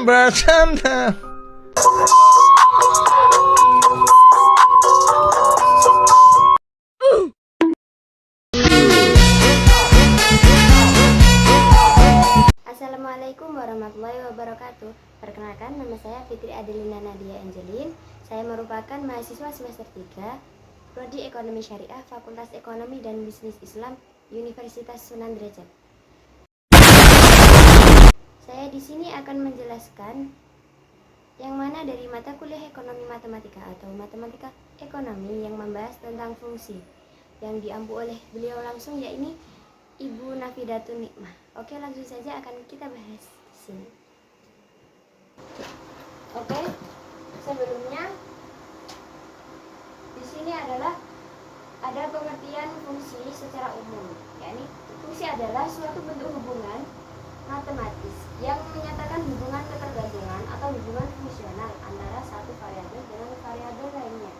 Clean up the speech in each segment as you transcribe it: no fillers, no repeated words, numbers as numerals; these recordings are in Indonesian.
bercanda. Assalamualaikum warahmatullahi wabarakatuh. Perkenalkan, nama saya Fitri Adelina Nadia Angelin. Saya merupakan mahasiswa semester 3 Prodi Ekonomi Syariah Fakultas Ekonomi dan Bisnis Islam Universitas Sunan Derajat. Saya di sini akan menjelaskan yang mana dari mata kuliah Ekonomi Matematika atau Matematika Ekonomi yang membahas tentang fungsi yang diampu oleh beliau langsung, yakni Ibu Nafidatun Nikmah. Oke, langsung saja akan kita bahas di sini. Oke, sebelumnya di sini adalah ada pengertian fungsi secara umum, yakni fungsi adalah suatu bentuk hubungan matematis yang menyatakan hubungan ketergantungan atau hubungan fungsional antara satu variabel dengan variabel lainnya.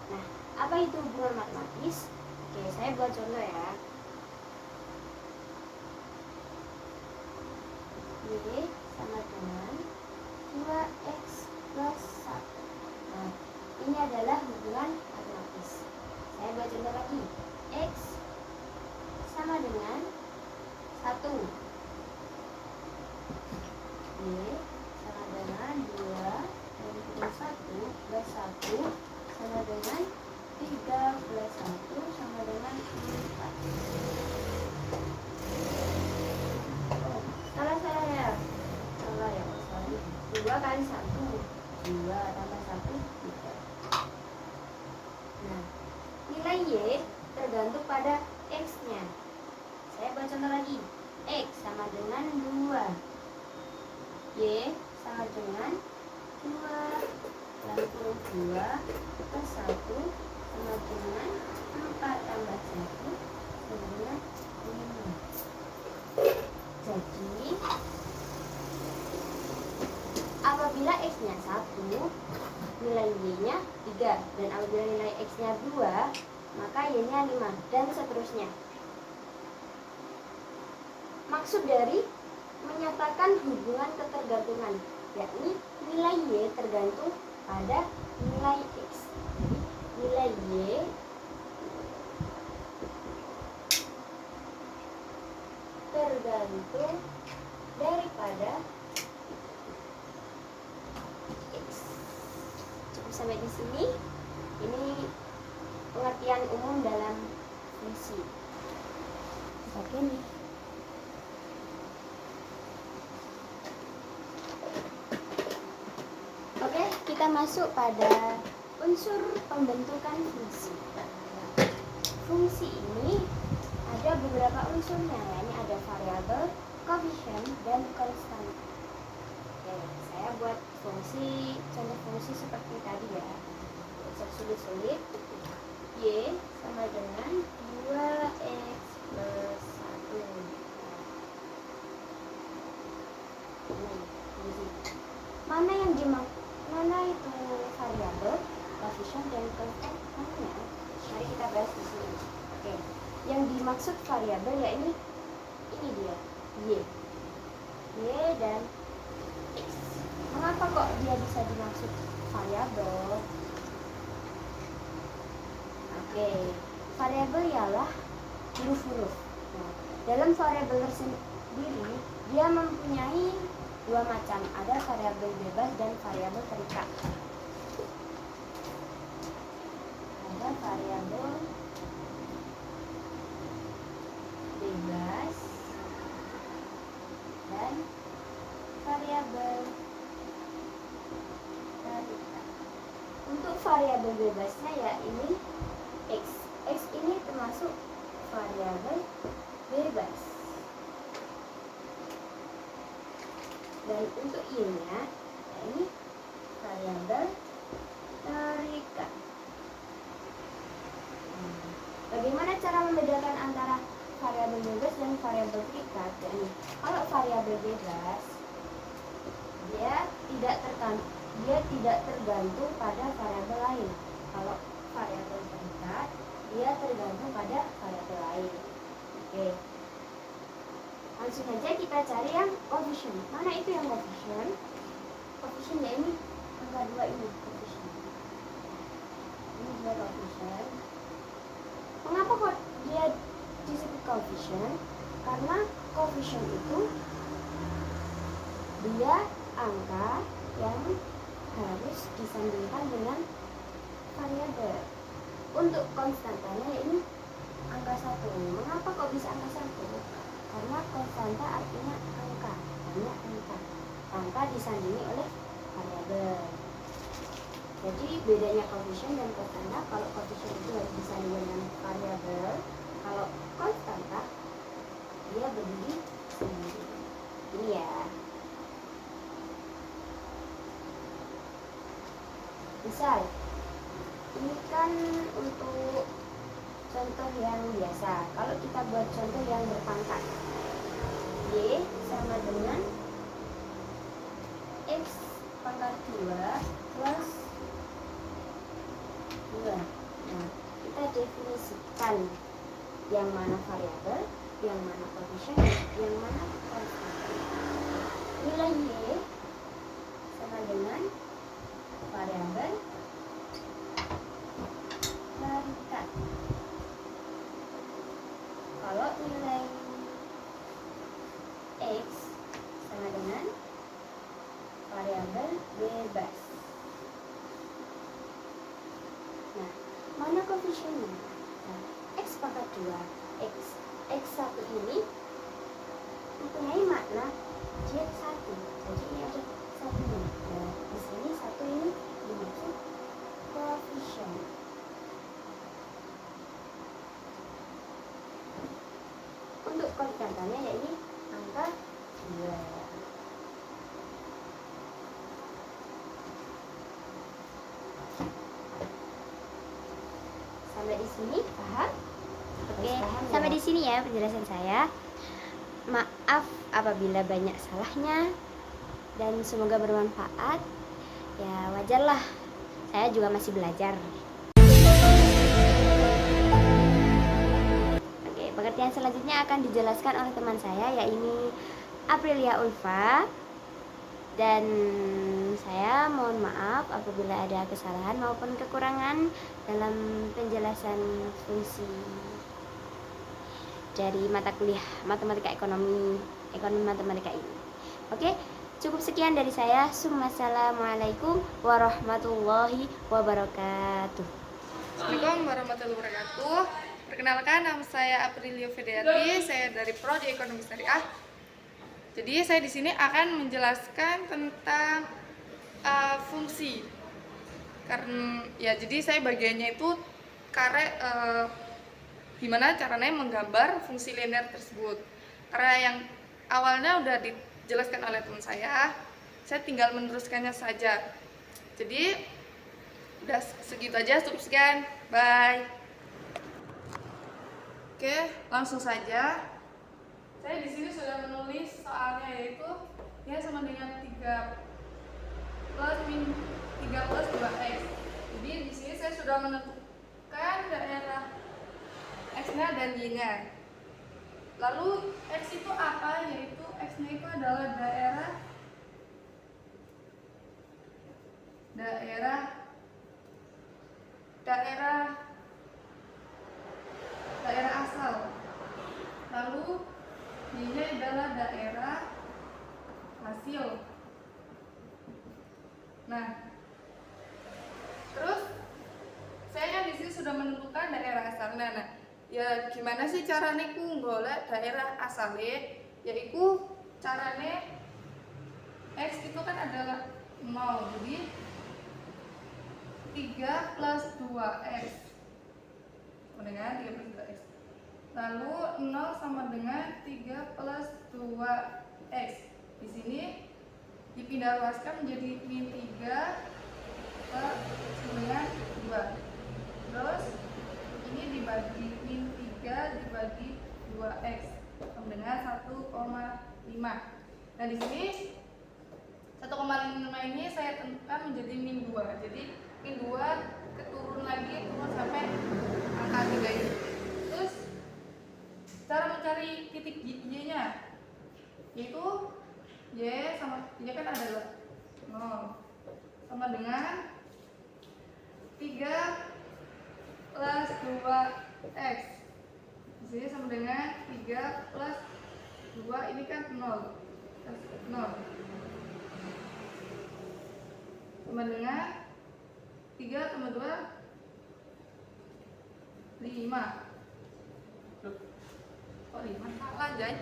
Nah, apa itu hubungan matematis? Oke, saya buat contoh ya. Y sama dengan 2x plus 1. Nah, ini adalah hubungan matematis. Saya buat contoh lagi. X sama dengan 1. Y sama dengan 2 dan 1 plus 1 sama dengan 3 plus 1 sama dengan 4. Salah ya. 2 kali 1 2 tambah 1 3. Nah, nilai Y tergantung pada X nya. Saya buat contoh lagi. X sama dengan 2, Y sama dengan 2 langsung 2 plus 1 sama dengan 4 tambah 1 sama dengan 5. Jadi apabila X-nya 1, nilai Y-nya 3, dan apabila nilai X-nya 2, maka Y-nya 5, dan seterusnya. Maksud dari menyatakan hubungan ketergantungan, yakni nilai Y tergantung pada nilai X. Jadi nilai Y tergantung daripada X. Cukup sampai di sini. Ini pengertian umum dalam fungsi. Oke nih. Oke, kita masuk pada unsur pembentukan fungsi. Fungsi ini ada beberapa unsurnya, yakni ada variabel, koefisien, dan konstan. Oke, saya buat fungsi, contoh fungsi seperti tadi ya. Sulit-sulit. Y sama dengan 2x plus 1. Mana itu variabel, koefisien, dan konstan? Mari kita bahas di sini. Oke. Yang dimaksud variabel ya ini dia, Y dan X. Mengapa kok dia bisa dimaksud variabel? Oke, variabel ialah huruf-huruf. Nah, dalam variabel tersendiri dia mempunyai dua macam, ada variabel bebas dan variabel terikat. Ada variabel bebas dan variabel terikat. Untuk variabel bebasnya ya ini X. X ini termasuk variabel bebas. Dan untuk Y-nya ya ini variabel terikat. Bagaimana cara membedakan antara variabel bebas dan variabel terikat? Jadi, kalau variabel bebas dia tidak tergantung pada variabel lain. Kalau variabel terikat dia tergantung pada variabel lain. Oke. Langsung saja kita cari yang koefisien. Mana itu yang koefisien? koefisien ya, ini angka 2 ini koefisien. Ini dia koefisien. Mengapa kok dia disebut koefisien? Karena koefisien itu dia angka yang harus disandingkan dengan variabel. Untuk konstantanya ya ini angka 1. Mengapa kok bisa angka 1? Karena konstanta artinya angka, banyak angka. Angka disandingi oleh variabel. Jadi bedanya koefisien dan konstanta, kalau koefisien itu harus disandingkan dengan variabel, kalau konstanta dia berdiri sendiri. Ini ya. Misal, ini kan untuk contoh yang biasa. Kalau kita buat contoh yang berpangkat, Y sama dengan X pangkat 2 plus 2. Nah, kita definisikan yang mana variabel, yang mana koefisien, yang mana konstanta. Nilai Y sama dengan variabel larikan. Kalau nilai X sama dengan variabel bebas. Nah, mana koefisiennya? Nah, X pangkat 2, X1 ini mempunyai makna Z1. Jadi ini ada satunya. Nah, di sini satu ini dimaksud koefisien. Untuk konstantanya ya ini angka 2. Sampai di sini paham? Oke, sampai di sini ya penjelasan saya. Maaf apabila banyak salahnya dan semoga bermanfaat. Ya wajarlah, saya juga masih belajar. Oke, pengertian selanjutnya akan dijelaskan oleh teman saya, yaitu Aprilia Ulfa. Dan saya mohon maaf apabila ada kesalahan maupun kekurangan dalam penjelasan fungsi dari mata kuliah matematika ekonomi matematika ini. Oke, cukup sekian dari saya. Assalamualaikum warahmatullahi wabarakatuh. Assalamualaikum warahmatullahi wabarakatuh. Perkenalkan, nama saya Aprilia Fedeati, saya dari Prodi Ekonomi Syariah. Jadi saya di sini akan menjelaskan tentang fungsi. Karena ya jadi saya bagiannya itu gimana caranya menggambar fungsi linear tersebut. Karena yang awalnya udah dijelaskan oleh teman saya tinggal meneruskannya saja. Jadi udah segitu aja, cukup sekian. Bye. Oke, langsung saja. Saya di sini sudah menulis soalnya, yaitu ya sama dengan 3 plus 2x. Jadi di sini saya sudah menentukan daerah x-nya dan y-nya. Lalu x itu apa? Yaitu x-nya itu adalah daerah asal. Lalu y-nya adalah daerah hasil. Nah, terus saya kan di sini sudah menentukan daerah asalnya. Nah, ya gimana sih caranya ku golek daerah asalnya? Yaitu caranya x itu kan adalah 0, jadi 3 plus 2x dengan 3 plus 2x. Lalu 0 sama dengan 3 plus 2x. Di sini dipindah luaskan menjadi min 3 dengan 2. Terus ini dibagi min 3 dibagi 2x sama dengan 1,5. Nah, di sini 1,5 ini saya tentukan menjadi min 2. Jadi min 2 turun sampai angka 3 ini. Terus cara mencari titik y-nya, yaitu y kan adalah 0 sama dengan 3 plus 2x. Di sini sama dengan 3 plus 2, ini kan 0. 0 sama dengan 3 tambah 2 5. Kok 5? Salah, Jay.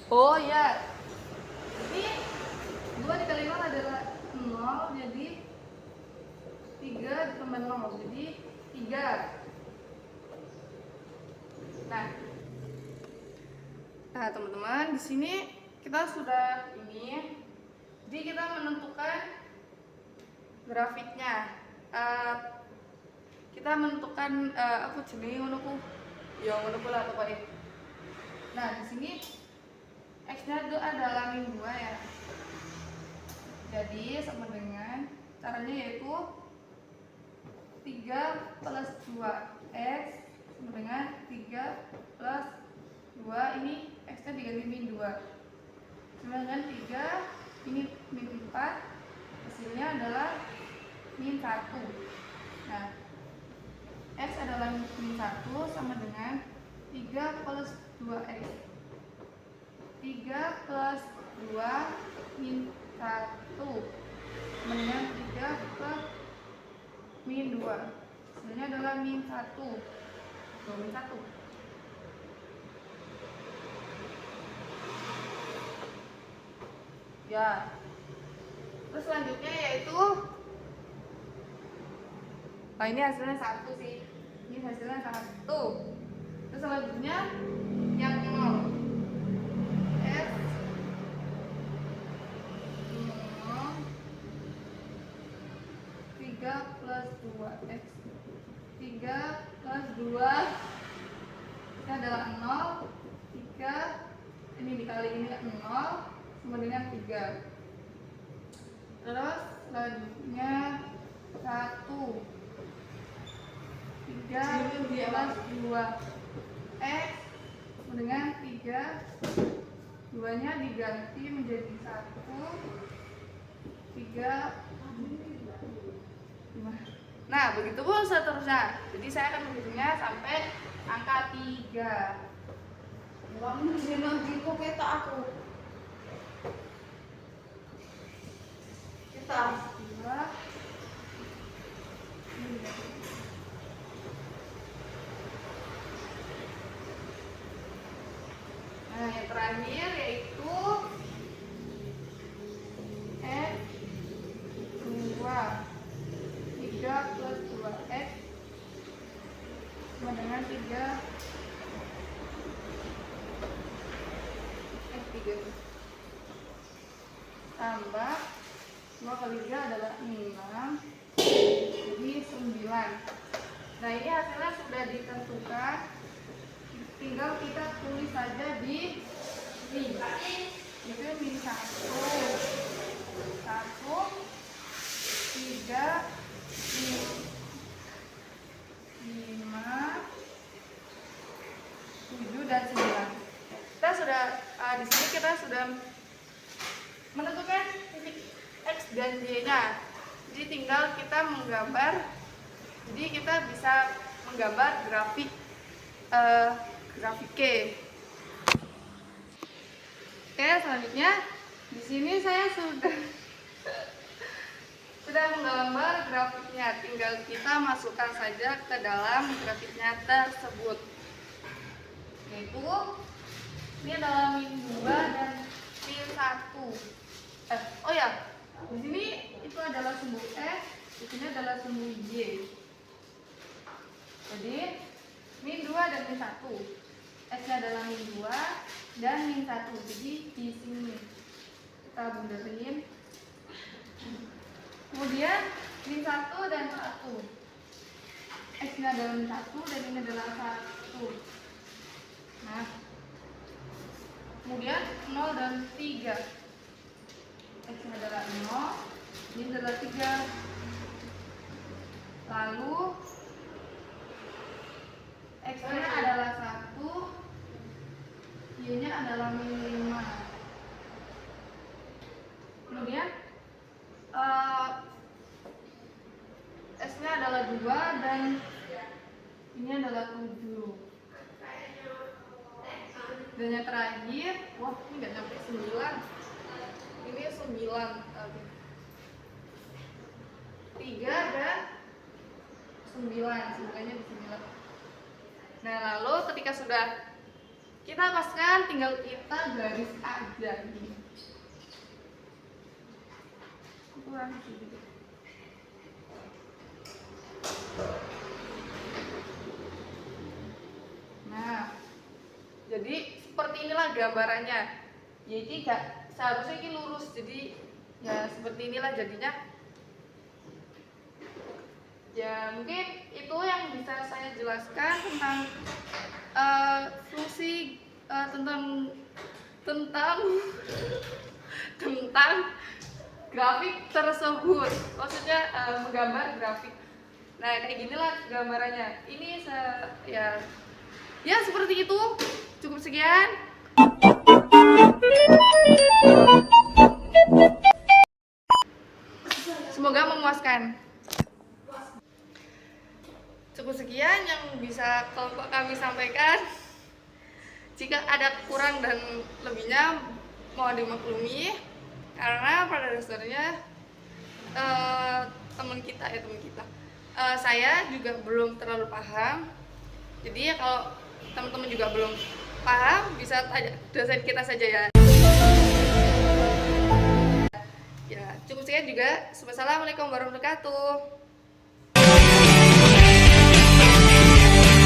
Oh ya, ini 2 dikali 0 adalah 0, jadi 3 ditambah 0, jadi 3. Nah teman-teman, di sini kita sudah ini, jadi kita menentukan grafiknya. Kita menentukan aku jenenge ngono ku, ya ngono ku lah pokoknya. Nah di sini x-nya itu adalah min 2 ya. Jadi sama dengan caranya yaitu 3 plus 2x sama dengan 3 plus 2, ini x-nya diganti min 2 sama dengan 3, ini min 4, hasilnya adalah min 1. Nah x adalah min 1 sama dengan 3 plus 2x. 3 plus 2 min 1 sama dengan 3 plus min 2, hasilnya adalah min 1. Min 1. Ya. Terus selanjutnya yaitu, ini hasilnya 1 sih. Ini hasilnya 1. Terus selanjutnya yang 0. X 0 3 plus 2x. 3 plus 2 ini adalah 0. 3 ini dikali ini 0 sama dengan 3. Terus selanjutnya 1. 3 plus 2x sama dengan 3. 2-nya diganti menjadi 1. 3. Nah begitu pun seterusnya. Jadi saya akan menghitungnya sampai angka 3. Kamu di sini gitu kita aku. Kita 2. Nah yang terakhir yaitu x 2. 3 plus 2x sama dengan 3 x 3 tambah 2 kali 3 adalah 6, jadi 9. Nah ini hasilnya sudah ditentukan, tinggal kita tulis saja di sini. Itu min 1, 1, 3, 5, 7 dan 9. Kita sudah di sini kita sudah menentukan titik x dan y-nya. Jadi tinggal kita menggambar. Jadi kita bisa menggambar grafik grafik. Oke, selanjutnya di sini saya sudah menggambar grafiknya, tinggal kita masukkan saja ke dalam grafiknya tersebut. Yaitu ini adalah min 2 dan min 1. Oh ya, di sini itu adalah sumbu x, di sini adalah sumbu y. Jadi min 2 dan min 1. X-nya adalah min 2 dan min 1. Jadi di sini kita bundarin. Kemudian min 1 dan 1. X-nya adalah min 1 dan ini adalah 1. Nah, kemudian 0 dan 3. X-nya adalah 0, ini adalah 3. Lalu X-nya adalah 1 adalah min 5. Kemudian S-nya adalah 2 dan ini adalah 7. Dan yang terakhir, wah ini nggak sampai 9. Ini 9. Oke. 3 dan 9, semuanya di 9. Nah, lalu ketika sudah kita paskan, tinggal kita garis aja gini. Kurang sedikit. Nah, jadi seperti inilah gambarannya. Jadi gak seharusnya ini lurus, jadi ya seperti inilah jadinya. Ya mungkin itu yang bisa saya jelaskan tentang fungsi tentang grafik tersebut. Maksudnya menggambar grafik. Nah kayak ginilah gambarannya. Ini ya seperti itu. Cukup sekian. Semoga memuaskan. Cukup sekian yang bisa kelompok kami sampaikan. Jika ada kurang dan lebihnya mohon dimaklumi, karena pada dasarnya teman kita saya juga belum terlalu paham. Jadi ya kalau teman-teman juga belum paham, bisa tanya dosen kita saja ya. Ya, cukup sekian juga. Wassalamualaikum warahmatullahi wabarakatuh.